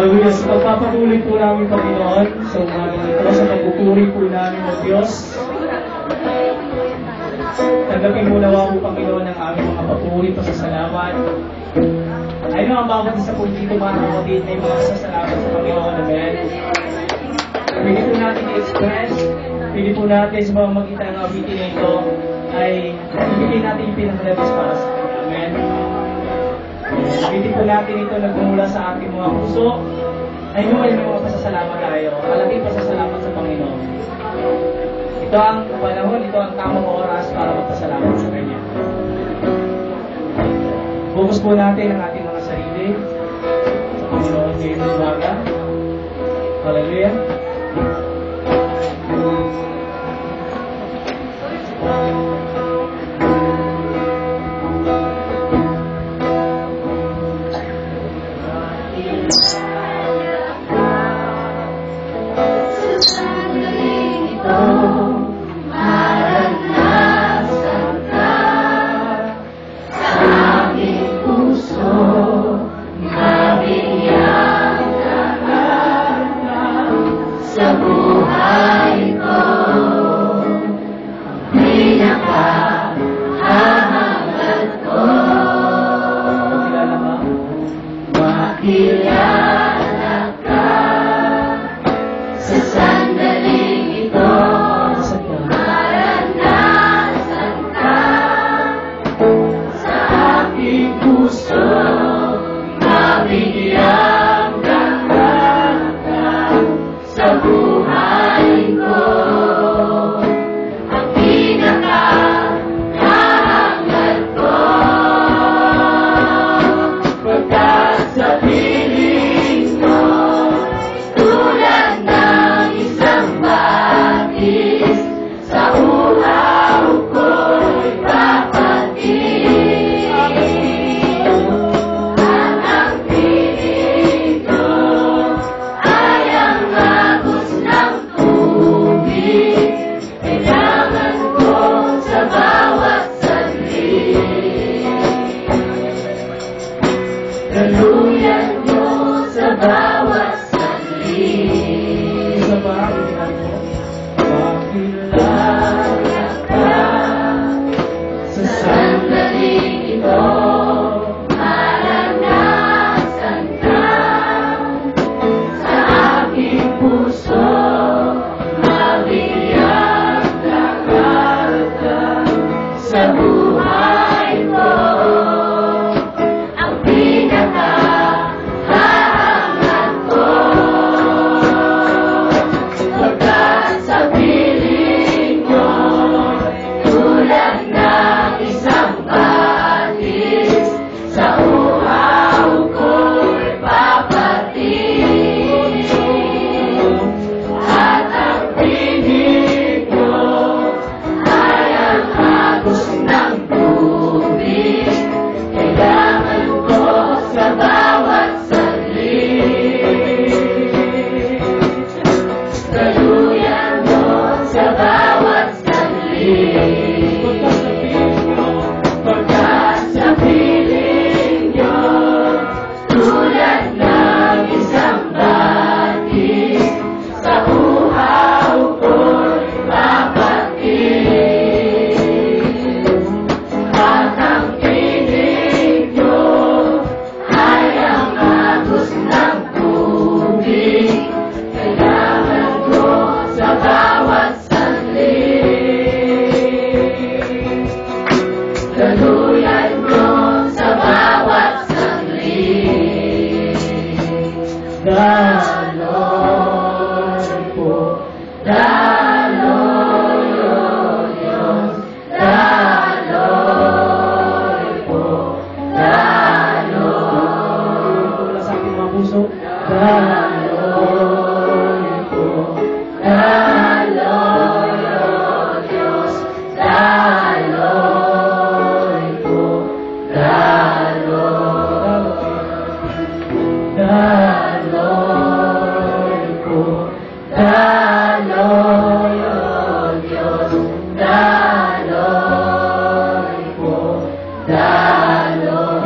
Hallelujah. So pagpapatuloy po namin, Panginoon, sa umagang ito, sa pagpupuri po namin ng Diyos. Tanggapin mo nawa po, Panginoon, ang aming mga papuri, pasasalamat. Ay no, ang bawat isa po dito, mga kapatid, ay mga pasasalamat sa Panginoon. Amen. Pwede po natin i-express, pwede po natin sa mga magitan ng abitin na ito, ay ibigay natin yung pinakalabas para sa Kanya. Amen. Abitin po natin ito nagmumula sa ating mga puso. Ay no, ay mga pasasalamat tayo. Malaking pasasalamat sa Panginoon. Ito ang panahon, ito ang tamang oras para magpasalamat sa Kanya. Focus po natin ang ating mga sarili sa Panginoon ngayon ng umaga. Hallelujah.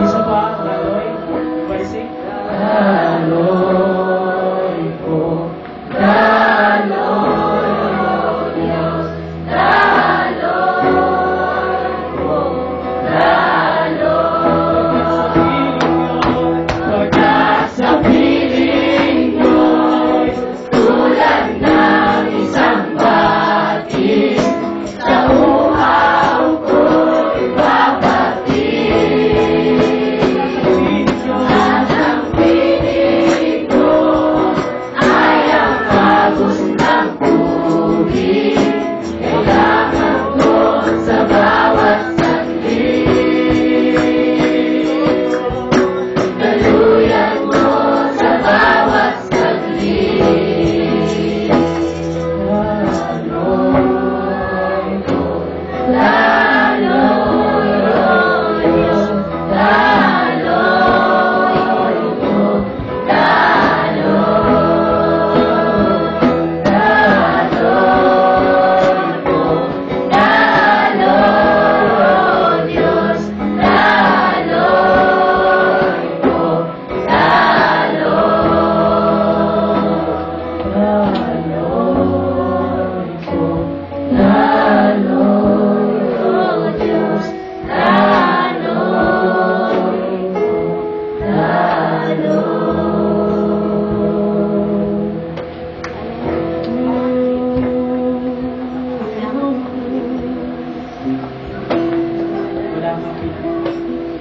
Isa pa, Laloy. Balisik. Laloy.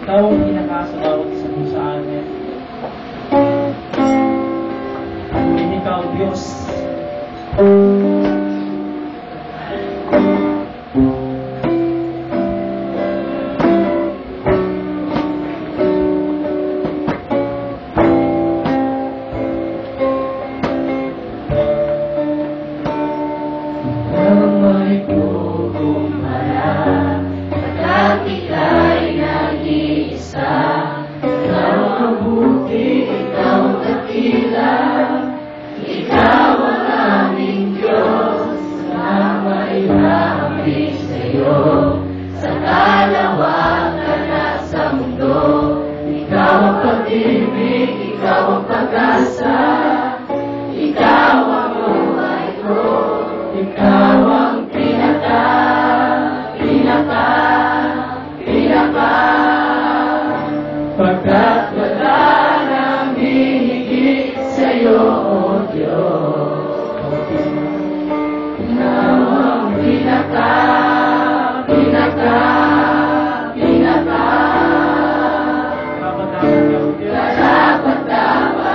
Ikaw ang pinaka sa bawat isa mo sa amin. Ngunit ikaw, Diyos, pagkat wala nang hihigit sa'yo, O Diyos. Ikaw ang pinaka. Dapat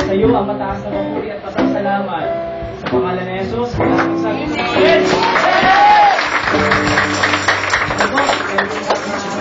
Sa iyo ang mataas na papuri at pasasalamat. Sa pangalan ni Jesus, pinasagsabi ko sa Yes! Ako, meron sa aking mga